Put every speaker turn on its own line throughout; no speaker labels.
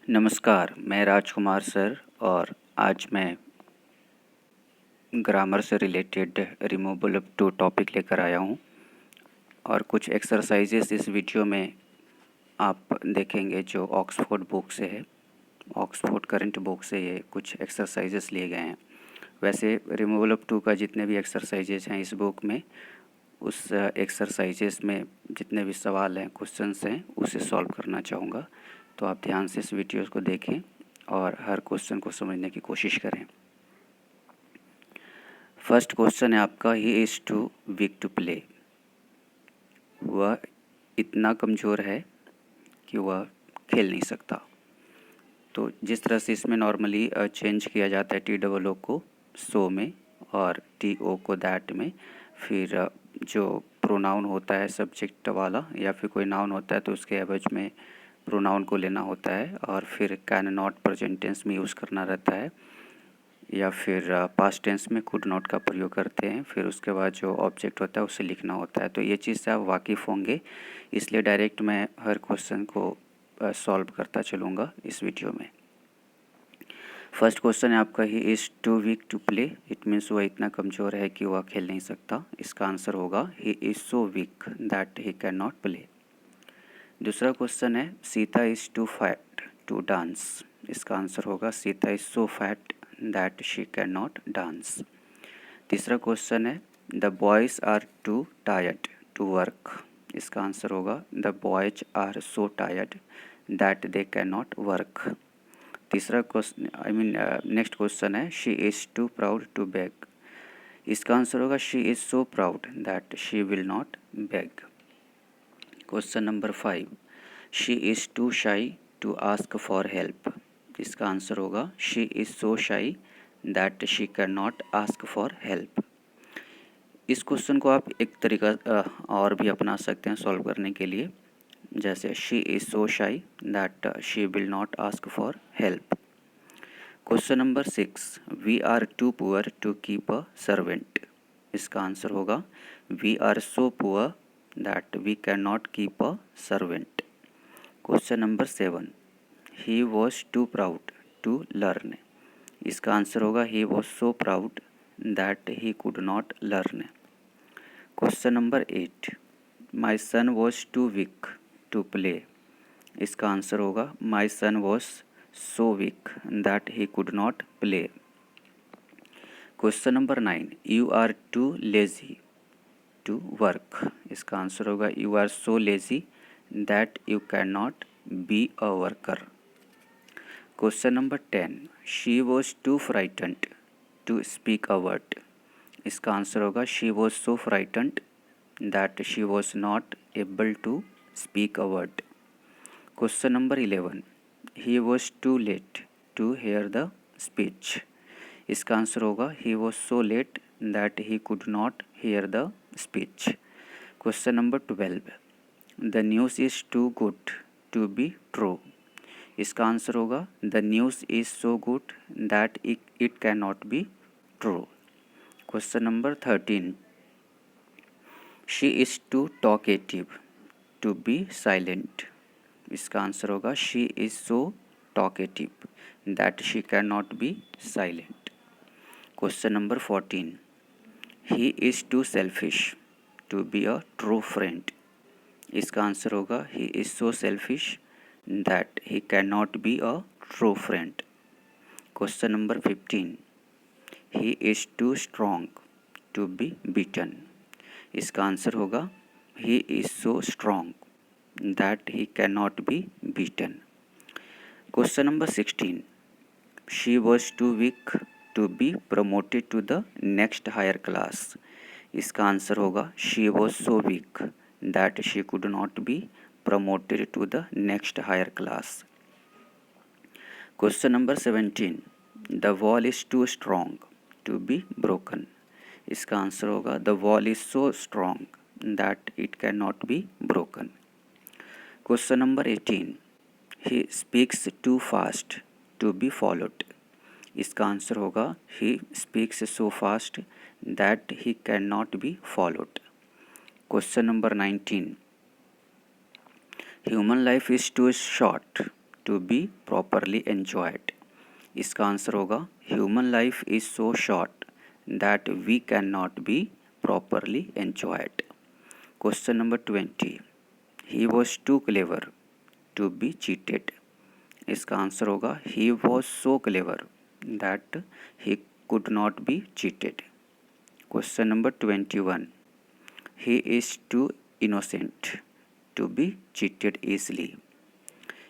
नमस्कार, मैं राजकुमार सर और आज मैं ग्रामर से related removal of too topic लेकर आया हूँ और कुछ एक्सरसाइजेस इस वीडियो में आप देखेंगे जो ऑक्सफोर्ड बुक से है। ऑक्सफोर्ड करंट बुक से ये कुछ एक्सरसाइजेस लिए गए हैं। वैसे रिमूवल ऑफ टू का जितने भी एक्सरसाइजेस हैं इस बुक में, उस एक्सरसाइजेस में जितने भी सवाल हैं, क्वेश्चंस हैं, उसे सॉल्व करना चाहूँगा। तो आप ध्यान से इस वीडियो को देखें और हर क्वेश्चन को समझने की कोशिश करें। फर्स्ट क्वेश्चन है आपका, he is too weak to play. वह इतना कमज़ोर है कि वह खेल नहीं सकता। तो जिस तरह से इसमें नॉर्मली चेंज किया जाता है टी डबल ओ को सो में और टी ओ को दैट में, फिर जो प्रोनाउन होता है सब्जेक्ट वाला या फिर कोई नाउन होता है तो उसके एवज में प्रोनाउन को लेना होता है और फिर कैन नॉट प्रेजेंट टेंस में यूज़ करना रहता है या फिर पास्ट टेंस में कुड नॉट का प्रयोग करते हैं। फिर उसके बाद जो ऑब्जेक्ट होता है उसे लिखना होता है। तो ये चीज़ से आप वाकिफ़ होंगे, इसलिए डायरेक्ट मैं हर क्वेश्चन को सॉल्व करता चलूँगा इस वीडियो में। फर्स्ट क्वेश्चन है आपका, he is too weak to play. It means वह इतना कमज़ोर है कि वह खेल नहीं सकता। इसका आंसर होगा he is so weak that he can not play. दूसरा क्वेश्चन है, Sita is too fat to dance. इसका आंसर होगा Sita is so fat that she can not dance. तीसरा क्वेश्चन है, the boys are too tired to work. इसका answer होगा the boys are so tired that they can not work. तीसरा question next question है, she is too proud to beg. इसका answer होगा she is so proud that she will not beg. Question number 5, she is too shy to ask for help. इसका answer होगा she is so shy that she can not ask for help. इस question को आप एक तरीका और भी अपना सकते हैं सॉल्व करने के लिए, जैसे she is so shy that she will not ask for help. Question number 6, we are too poor to keep a servant. इसका आंसर होगा we are so poor that we can not keep a servant. Question number 7, he was too proud to learn. इसका answer होगा he was so proud that he could not learn. Question number 8, my son was too weak to play. इसका answer होगा माई son was so weak that he could not play. Question number 9, you are too lazy to work. इसका answer होगा you are so lazy that you can not be a worker. Question number 10, she was too frightened to speak a word. इसका answer होगा she was so frightened that she was not able to speak a word. Question number 11, he was too late to hear the speech. इसका answer होगा he was so late that he could not hear the speech. Question number 12, the news is too good to be true. इसका answer होगा the news is so good that it can not be true. Question number 13, she is too talkative to be silent. इसका answer होगा she is so talkative that she can not be silent. Question number 14, he is too selfish to be a true friend. इसका answer होगा he is so selfish that he can not be a true friend. Question number 15, he is too strong to be beaten. इसका answer होगा he is so strong that he can not be beaten. Question number 16, she was too weak to be promoted to the next higher class. इसका answer होगा she was so weak that she could not B promoted to the next higher class. Question number 17, the wall is too strong to be broken. इसका answer होगा the wall is so strong that it cannot be broken. Question number 18, he speaks too fast to be followed. इसका answer होगा he speaks so fast that he cannot be followed. Question number 19, human life is too short to be properly enjoyed. इसका answer होगा human life is so short that we can not be properly enjoyed. Question number 20, he was too clever to be cheated. इसका answer होगा he was so clever that he could not be cheated. Question number 21, he is too innocent to be cheated easily.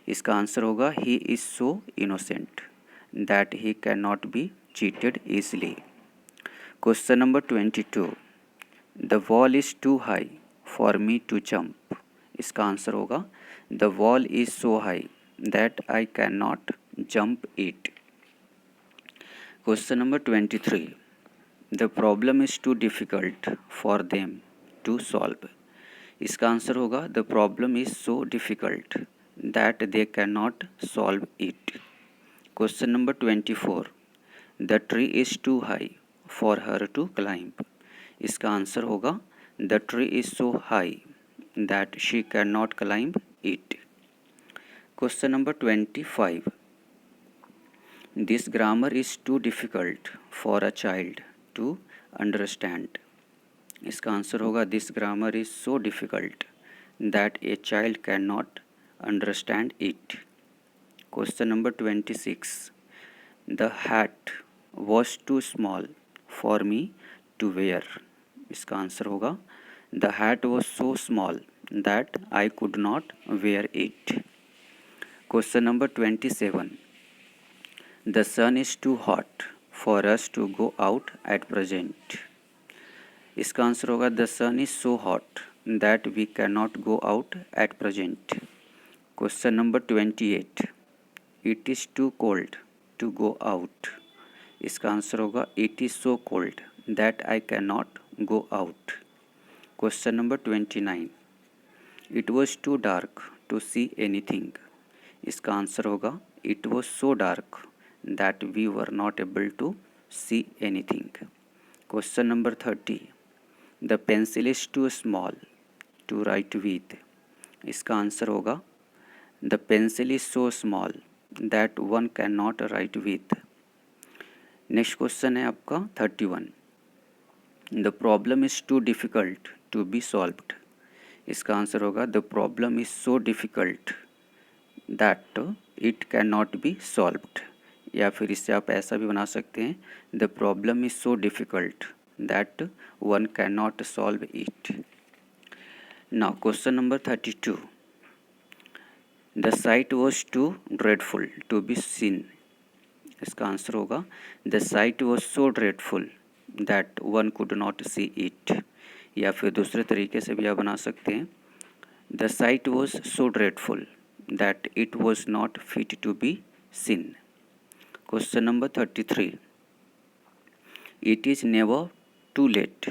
इसका answer होगा he is so innocent that he can not be cheated easily. Question number 22, the wall is too high for me to jump. इसका answer होगा the wall is so high that I can not jump it. Question number 23, the problem is too difficult for them to solve. इसका answer होगा the problem is so difficult that they can not solve it. Question number 24, the tree is too high for her to climb. इसका answer होगा the tree is so high that she can not climb it. Question number 25, this grammar is too difficult for a child to understand. इसका answer होगा this grammar is so difficult that a child can not understand it. Question number 26, the hat was too small for me to wear. इसका answer होगा the hat was so small that I could not wear it. Question number 27, the sun is too hot for us to go out at present. इसका answer होगा the sun is so hot that we can not go out at present. Question number 28, it is too cold to go out. इसका answer होगा it is so cold that I can not go out. Question number 29, it was too dark to see anything. इसका answer होगा it was so dark that we were not able to see anything. Question number 30, the pencil is too small to write with. इसका answer होगा the pencil is so small that one can not write with. Next question है आपका 31, the problem is too difficult to be solved. इसका answer होगा the problem is so difficult that it can not be solved. या फिर इससे आप ऐसा भी बना सकते हैं the problem is so difficult that one can not solve it. Now question number 32, the sight was too dreadful to be seen. इसका आंसर होगा the sight was so dreadful that one could not see it. या फिर दूसरे तरीके से भी आप बना सकते हैं the sight was so dreadful that it was not fit to be seen. Question number 33, it is never too late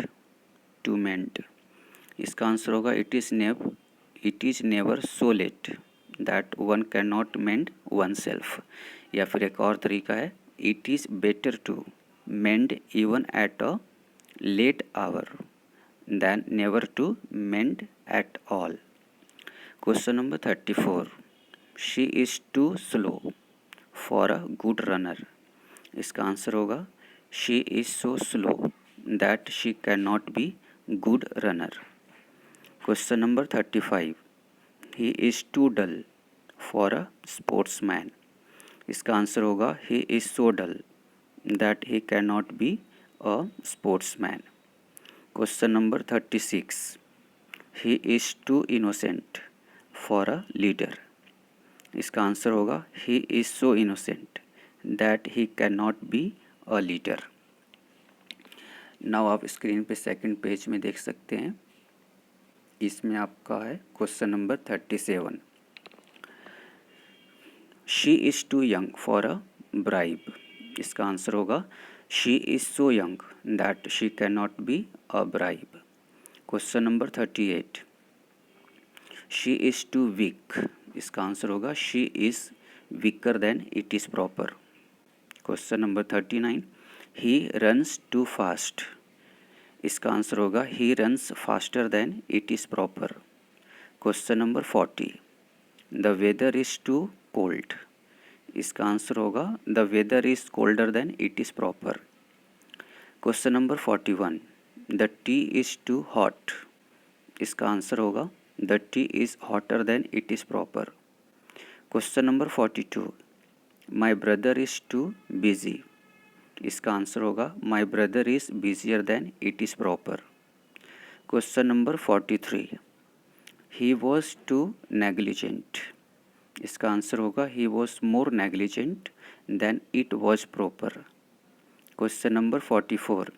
to mend. इसका आंसर होगा it is never so late that one cannot mend oneself. या फिर एक और तरीका है it is better to mend even at a late hour than never to mend at all. Question number 34, she is too slow for a good runner. इसका answer होगा she is so slow that she can not be good runner. Question number 35, he is too dull for a sportsman. इसका answer होगा he is so dull that he can not be a sportsman. Question number 36, he is too innocent for a leader. इसका answer होगा he is so innocent that he can not be a leader. Now आप screen पे second page में देख सकते हैं, इसमें आपका है question number 37, she is too young for a bribe. इसका आंसर होगा she is so young that she can not be a bribe. Question number 38, she is too weak. इसका आंसर होगा she is weaker than it is proper. Question number 39, he runs too fast. इसका answer होगा he runs faster than it is proper. Question number 40, the weather is too cold. इसका answer होगा the weather is colder than it is proper. Question number 41, the tea is too hot. इसका answer होगा the tea is hotter than it is proper. Question number 42, my brother is too busy. इसका answer होगा my brother is busier than it is proper. Question number 43, he was too negligent. इसका answer होगा he was more negligent than it was proper. Question number 44,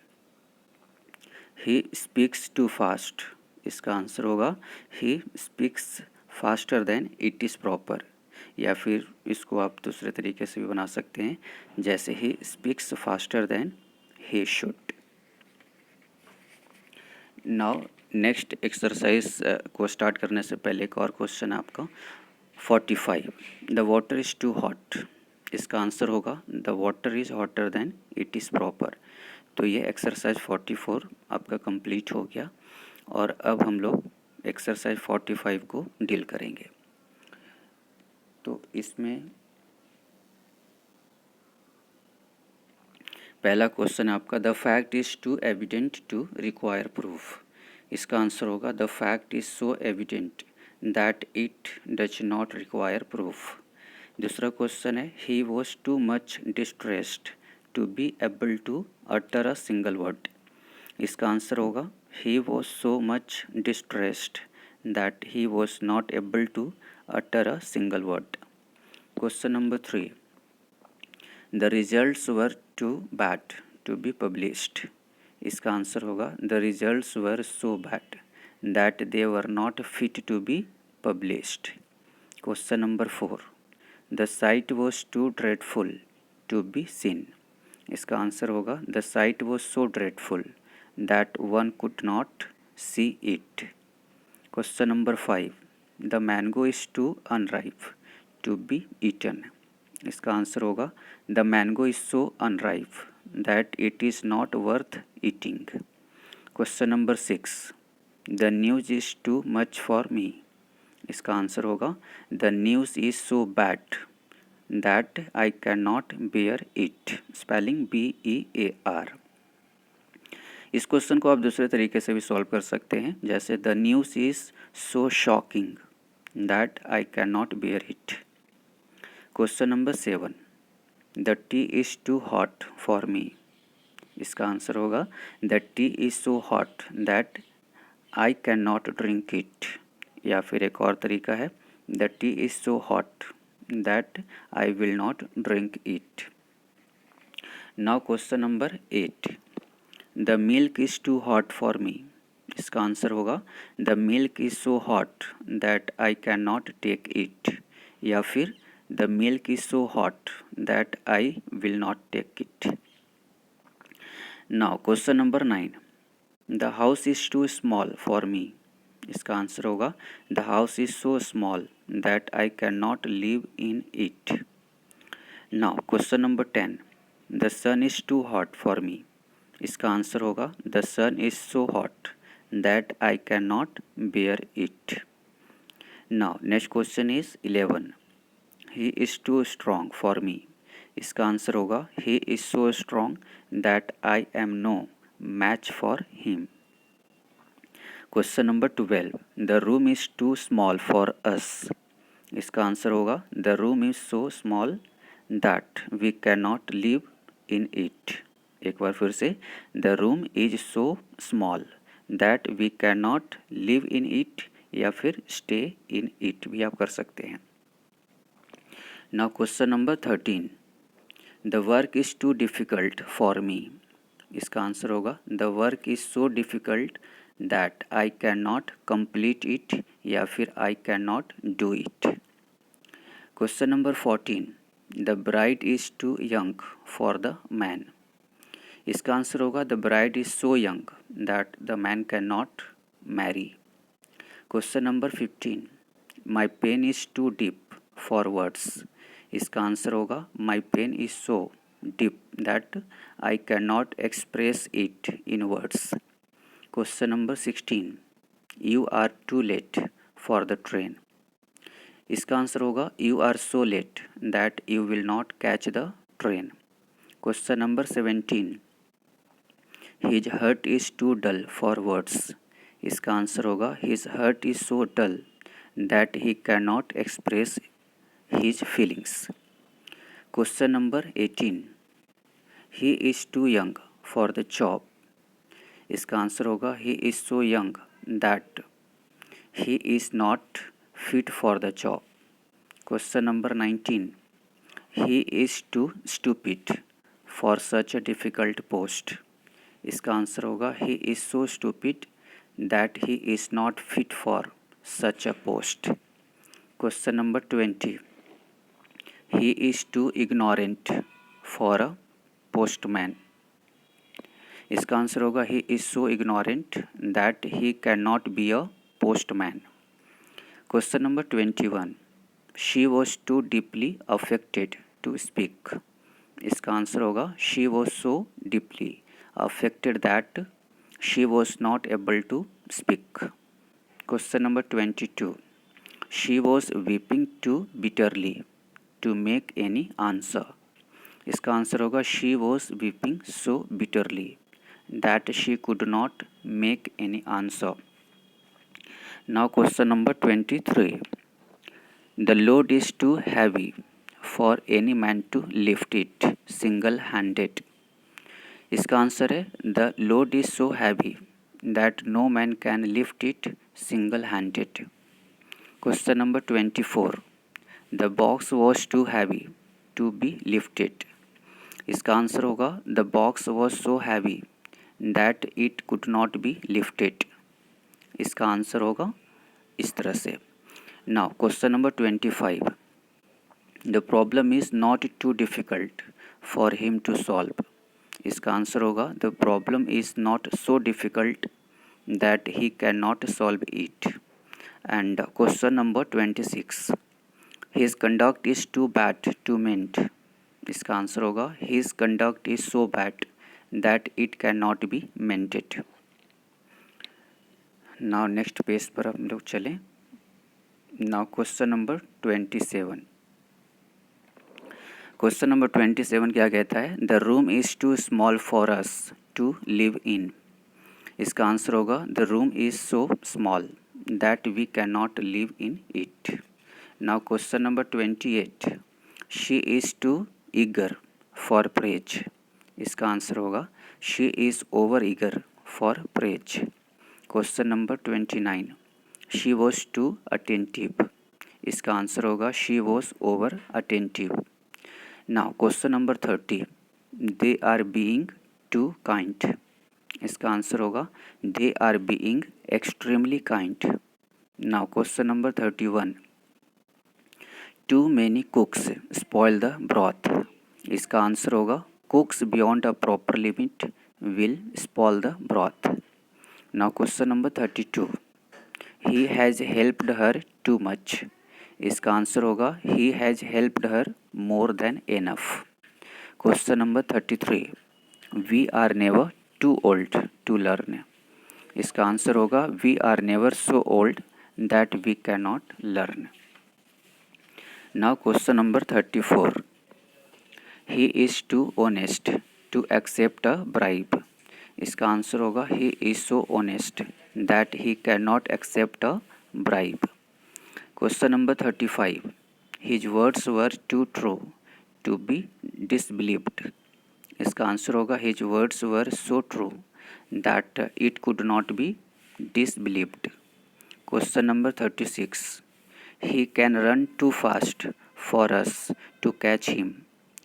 he speaks too fast. इसका answer होगा he speaks faster than it is proper, या फिर इसको आप दूसरे तरीके से भी बना सकते हैं, जैसे he speaks faster than he should. Now next exercise को स्टार्ट करने से पहले एक और क्वेश्चन है आपका 45, the water is too hot. इसका आंसर होगा the water is hotter than it is proper. तो ये एक्सरसाइज 44 आपका कंप्लीट हो गया, और अब हम लोग एक्सरसाइज 45 को डील करेंगे। तो इसमें पहला क्वेश्चन है आपका, the fact is too evident to require proof. इसका आंसर होगा the fact is so evident that it does not require proof. दूसरा क्वेश्चन है, he was too much distressed to be able to utter a single word. इसका answer होगा he was so much distressed that he was not able to utter a single word. Question number 3, the results were too bad to be published. इसका answer होगा the results were so bad that they were not fit to be published. Question number 4, the sight was too dreadful to be seen. इसका answer होगा the sight was so dreadful that one could not see it. Question number 5, the mango is too unripe to be eaten. इसका answer होगा the mango is so unripe that it is not worth eating. Question number 6, the news is too much for me. इसका answer होगा the news is so bad that I can not bear it. Spelling BEAR। इस question को आप दूसरे तरीके से भी solve कर सकते हैं, जैसे the news is so shocking that I can not bear it. Question number 7, the tea is too hot for me. इसका आंसर होगा the tea is so hot that I can not drink it, या फिर एक और तरीका है the tea is so hot that I will not drink it. Now question number 8, the milk is too hot for me. इसका answer होगा the milk is so hot that I can not take it, या फिर the milk is so hot that I will not take it. Now question number 9, the house is too small for me. इसका answer होगा the house is so small that I can not live in it. Now question number 10, the sun is too hot for me. इसका answer होगा the sun is so hot that I can not bear it. Now next question is 11, he is too strong for me. इसका answer होगा he is so strong that I am no match for him. Question number 12, the room is too small for us. इसका answer होगा the room is so small that we can not live in it. एक बार फिर से, the room is so small that we can not live in it, या फिर stay in it भी आप कर सकते हैं। Now question number 13, the work is too difficult for me. इसका आंसर होगा the work is so difficult that I can not complete it, या फिर I can not do it. Question number 14, the bride is too young for the man. इसका answer होगा the bride is so young that the man can not marry. Question number 15, my pen is too deep for words. इसका answer होगा my pen is so deep that I can not express it in words. Question number 16, you are too late for the train. इसका answer होगा you are so late that you will not catch the train. Question number 17, his heart is too dull for words. इसका answer होगा his heart is so dull that he can not express his feelings. Question number 18, he is too young for the job. इसका answer होगा he is so young that he is not fit for the job. Question number 19, he is too stupid for such a difficult post. इसका answer होगा he is so stupid that he is not fit for such a post. Question number 20, he is too ignorant for a postman. इसका answer होगा he is so ignorant that he can not be a postman. Question number 21, she was too deeply affected to speak. इसका answer होगा she was so deeply affected that she was not able to speak. Question number 22, she was weeping too bitterly to make any answer. इसका answer होगा she was weeping so bitterly that she could not make any answer. Now question number 23, the load is too heavy for any man to lift it single handed. इसका answer है the load is so heavy that no man can lift it single handed. Question number 24, the box was too heavy to be lifted. इसका answer होगा the box was so heavy that it could not be lifted. इसका answer होगा इस तरह से। Now question number 25, the problem is not too difficult for him to solve. इसका answer होगा the problem is not so difficult that he can not solve it. And question number 26, his conduct is too bad to mend. इसका answer होगा his conduct is so bad that it can not be mended. Now next page पर हम लोग चलें। Now question number 27, question number 27 क्या कहता है, the room is too small for us to live in. इसका आंसर होगा the room is so small that we can not live in it. Now question number 28, she is too eager for praise. इसका answer होगा she is over eager for praise. Question number 29, she was too attentive. इसका answer होगा she was over attentive. Now question number 30, they are being too kind. इसका answer होगा they are being extremely kind. Now question number 31, too many cooks spoil the broth. इसका answer होगा cooks beyond a proper limit will spoil the broth. Now question number 32, he has helped her too much. इसका answer होगा he has helped her more than enough. Question number 33, we are never too old to learn. इसका answer होगा we are never so old that we can not learn. Now question number 34, he is too honest to accept a bribe. इसका answer होगा he is so honest that he can not accept a bribe. Question number 35, his words were too true to be disbelieved. इसका answer होगा his words were so true that it could not be disbelieved. Question number 36, he can run too fast for us to catch him.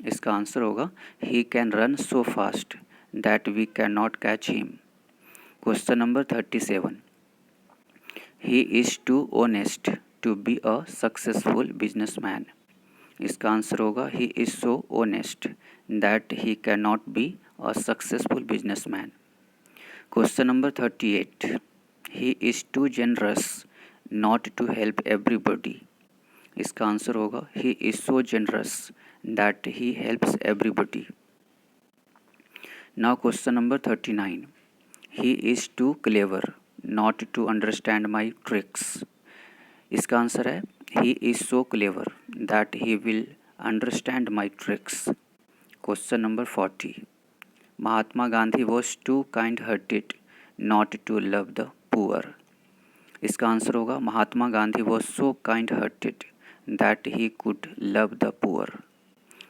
इसका answer होगा he can run so fast that we can not catch him. Question number 37, he is too honest to be a successful businessman. इसका answer होगा he is so honest that he can not be a successful businessman. Question number 38, he is too generous not to help everybody. इसका answer होगा he is so generous that he helps everybody. Now question number 39, he is too clever not to understand my tricks. इसका answer है he is so clever that he will understand my tricks. Question number 40. Mahatma Gandhi was too kind-hearted not to love the poor. इसका answer होगा Mahatma Gandhi was so kind-hearted that he could love the poor.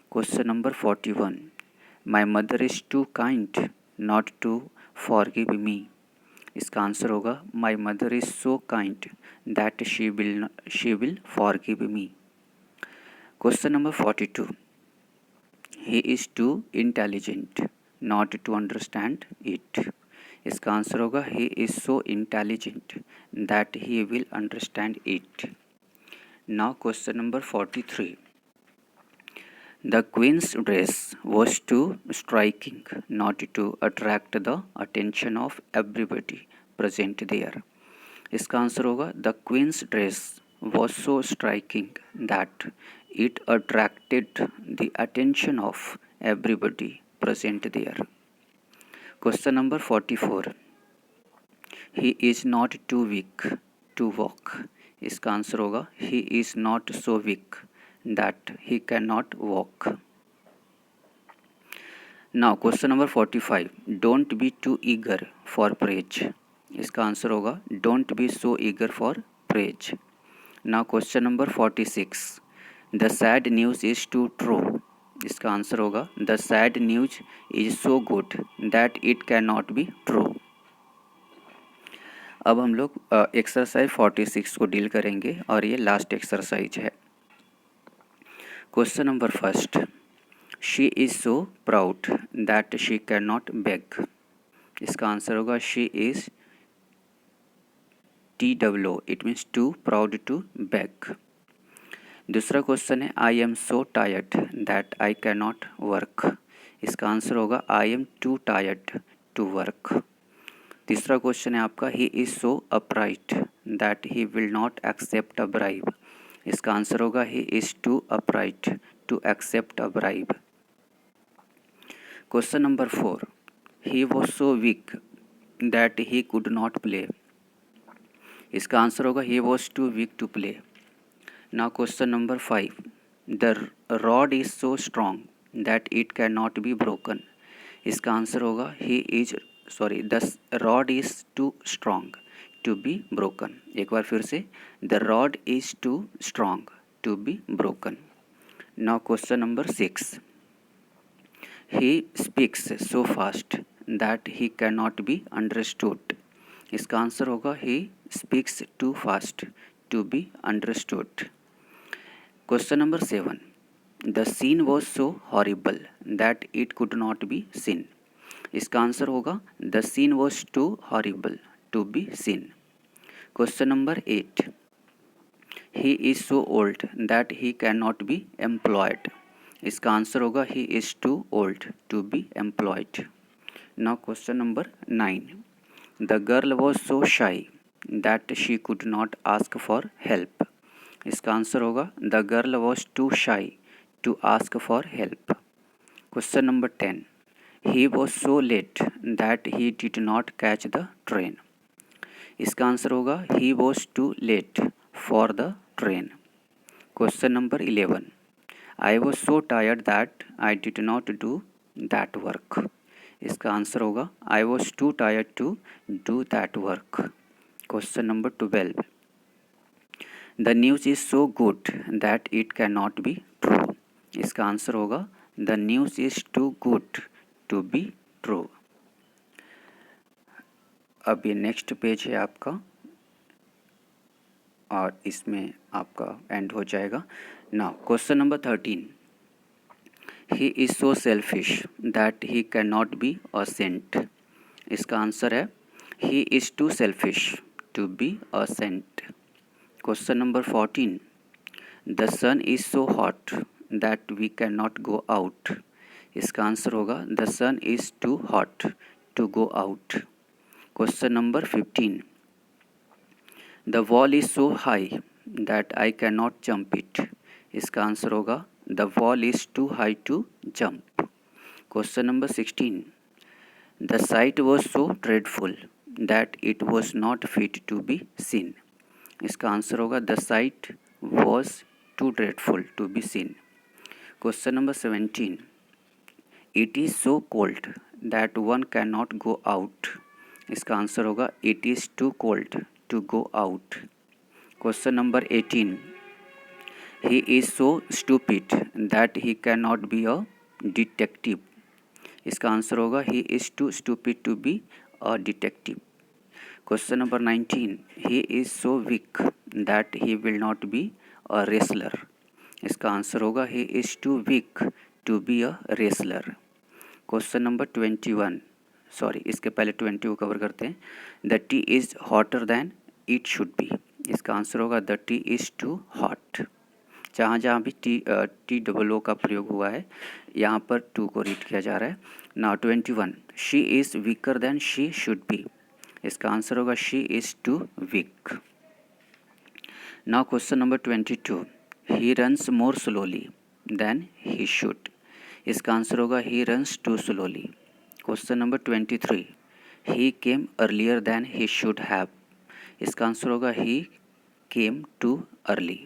Question number 41. My mother is too kind not to forgive me. इसका answer होगा my mother is so kind that she will forgive me. Question number 42. He is too intelligent not to understand it. इसका answer होगा he is so intelligent that he will understand it. Now question number 43. The queen's dress was too striking not to attract the attention of everybody present there. इसका answer होगा The queen's dress was so striking that it attracted the attention of everybody present there. Question number 44. He is not too weak to walk. इसका answer होगा He is not so weak that he cannot walk. Now question number 45. Don't be too eager for praise. इसका answer होगा Don't be so eager for praise. Now question number 46. The sad news is too true. इसका answer होगा The sad news is so good that it cannot be true. अब हम लोग exercise 46 को deal करेंगे और ये लास्ट एक्सरसाइज है. Question number first. She is so proud that she can not beg. इसका आंसर होगा she is TWO. It means too proud to beg. दूसरा क्वेश्चन है I am so tired that I can not work. इसका answer होगा I am too tired to work. तीसरा question है आपका he is so upright that he will not accept a bribe. इसका answer होगा he is too upright to accept a bribe. Question number 4. He was so weak that he could not play. इसका answer होगा he was too weak to play. Now question number 5. The rod is so strong that it can not be broken. इसका answer होगा the rod is too strong to be broken. एक बार फिर से the rod is too strong to be broken. Now question number 6. He speaks so fast that he can not be understood. इसका answer होगा he speaks too fast to be understood. Question number 7. The scene was so horrible that it could not be seen. इसका answer होगा the scene was too horrible to be seen. Question number 8. He is so old that he can not be employed. इसका answer होगा he is too old to be employed. Now question number 9. The girl was so shy that she could not ask for help. इसका answer होगा the girl was too shy to ask for help. Question number 10. He was so late that he did not catch the train. इसका answer होगा he was too late for the train. Question number 11. I was so tired that I did not do that work. इसका answer होगा I was to tired to do that work. Question number 12. The news is so good that it can not be true. इसका answer होगा the news is too good to be true. अब ये next page है आपका और इसमें आपका end हो जाएगा. Now question number 13. He is so selfish that he can not be a saint. इसका आंसर है he is too selfish to be a saint. Question number 14. The sun is so hot that we can not go out. इसका answer होगा the sun is too hot to go out. Question number 15. The wall is so high that I can not jump it. इसका answer होगा the wall is too high to jump. Question number 16. The sight was so dreadful that it was not fit to be seen. इसका answer होगा the sight was too dreadful to be seen. Question number 17. It is so cold that one cannot go out. इसका answer होगा it is too cold to go out. Question number 18. He is so stupid that he cannot be a detective. इसका answer होगा he is too stupid to be a detective. Question number 19. He is so weak that he will not be a wrestler. इसका answer होगा he is too weak to be a wrestler. Question number 21, sorry इसके पहले 20 को cover करते हैं. The tea is hotter than it should be. इसका answer होगा the tea is too hot. जहाँ जहाँ भी टी डबल ओ का प्रयोग हुआ है यहाँ पर टू को रीड किया जा रहा है. Now 21. She is weaker than she should be. इसका आंसर होगा she is too weak. Now question number 22. He runs more slowly than he should. इसका आंसर होगा he runs too slowly. Question number 23. He came earlier than he should have. इसका answer होगा he came too early.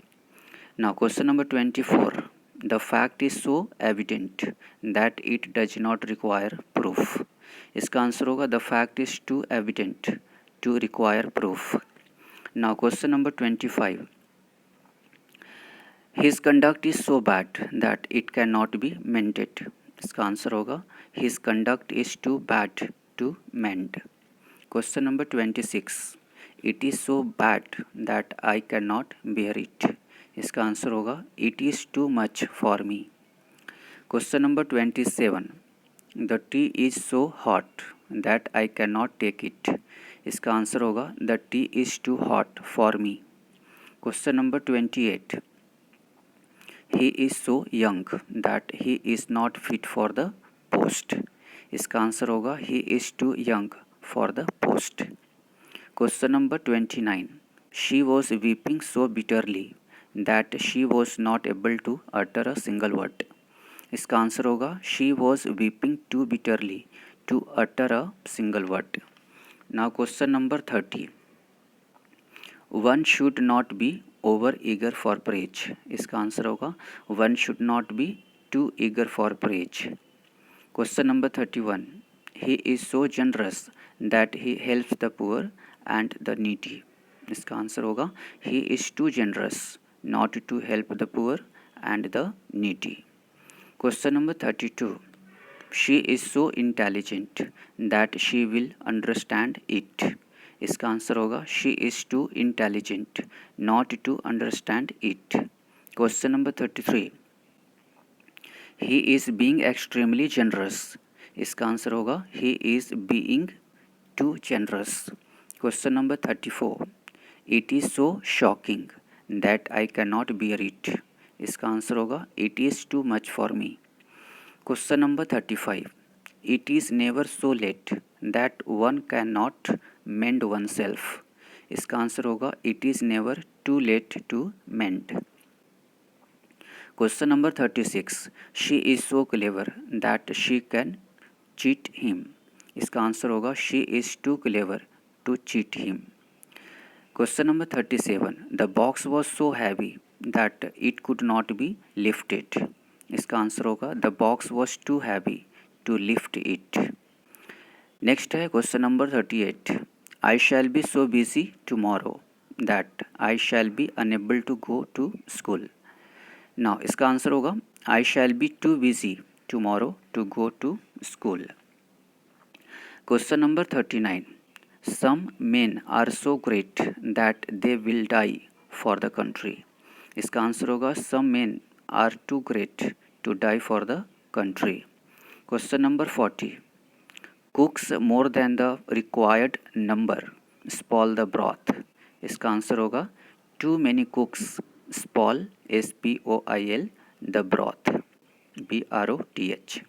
Now question number 24. The fact is so evident that it does not require proof. इसका answer होगा the fact is too evident to require proof. Now question number 25. His conduct is so bad that it cannot be mended. इसका answer होगा His conduct is too bad to mend. Question number 26. It is so bad that I cannot bear it. इसका answer होगा It is too much for me. Question number 27. The tea is so hot that I cannot take it. इसका answer होगा The tea is too hot for me. Question number 28. He is so young that he is not fit for the post. इसका answer होगा he is too young for the post. Question number 29. She was weeping so bitterly that she was not able to utter a single word. इसका answer होगा she was weeping too bitterly to utter a single word. Now question number 30. One should not be over eager for praise. इसका answer होगा one should not be too eager for praise. Question number 31. He is so generous that he helps the poor and the needy. इसका answer होगा he is too generous not to help the poor and the needy. Question number 32. She is so intelligent that she will understand it. इसका answer होगा she is too intelligent not to understand it. Question number 33. He is being extremely generous. इसका answer होगा he is being too generous. Question number 34. It is so shocking that I can not bear it. इसका answer होगा it is too much for me. Question number 35. It is never so late that one can not mend oneself. इसका answer होगा it is never too late to mend. Question number 36. She is so clever that she can cheat him. इसका answer होगा she is too clever to cheat him. Question number 37. The box was so heavy that it could not be lifted. इसका answer होगा the box was too heavy to lift it. Next है question number 38. I shall be so busy tomorrow that I shall be unable to go to school. Now इसका answer होगा I shall be too busy tomorrow to go to school. Question number 39. Some men are so great that they will die for the country. इसका answer होगा some men are too great to die for the country. Question number 40. Cooks more than the required number spoil the broth. इसका answer होगा too many cooks spoil SPOIL the broth BROTH.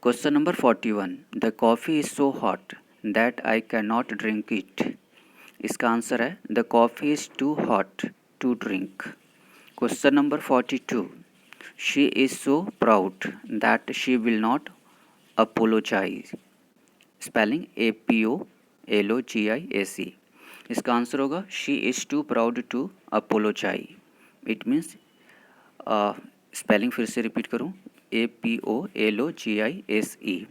Question number 41. The coffee is so hot that I can not drink it. इसका answer है the coffee is too hot to drink. Question number 42. She is so proud that she will not apologize. Spelling APOLOGIAC. इसका answer होगा she is too proud to apologise. It means, spelling फिर से repeat करूँ, APOLOGISE।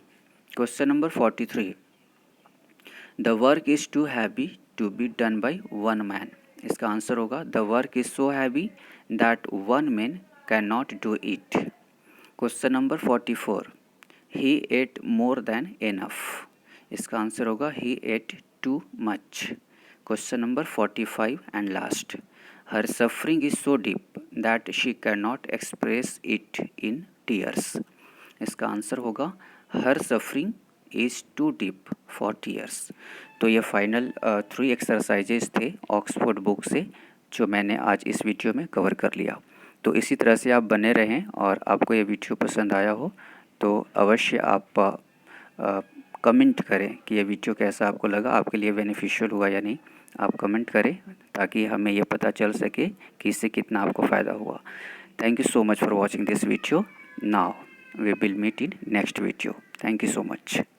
Question number 43, the work is too heavy to be done by one man. इसका answer होगा the work is so heavy that one man can not do it. Question number 44, he ate more than enough. इसका answer होगा he ate too much. Question number 45 and last, her suffering is so deep that she can not express it in tears. इसका answer होगा her suffering is too deep for tears. तो ये final 3 exercises थे Oxford book से, जो मैंने आज इस वीडियो में कवर कर लिया। तो इसी तरह से आप बने रहें, और आपको ये वीडियो पसंद आया हो तो अवश्य आप कमेंट करें कि ये वीडियो कैसा आपको लगा, आपके लिए बेनिफिशियल हुआ या नहीं। आप कमेंट करें ताकि हमें ये पता चल सके कि इससे कितना आपको फ़ायदा हुआ। Thank you so much for watching this video. Now we will meet in next video. Thank you so much.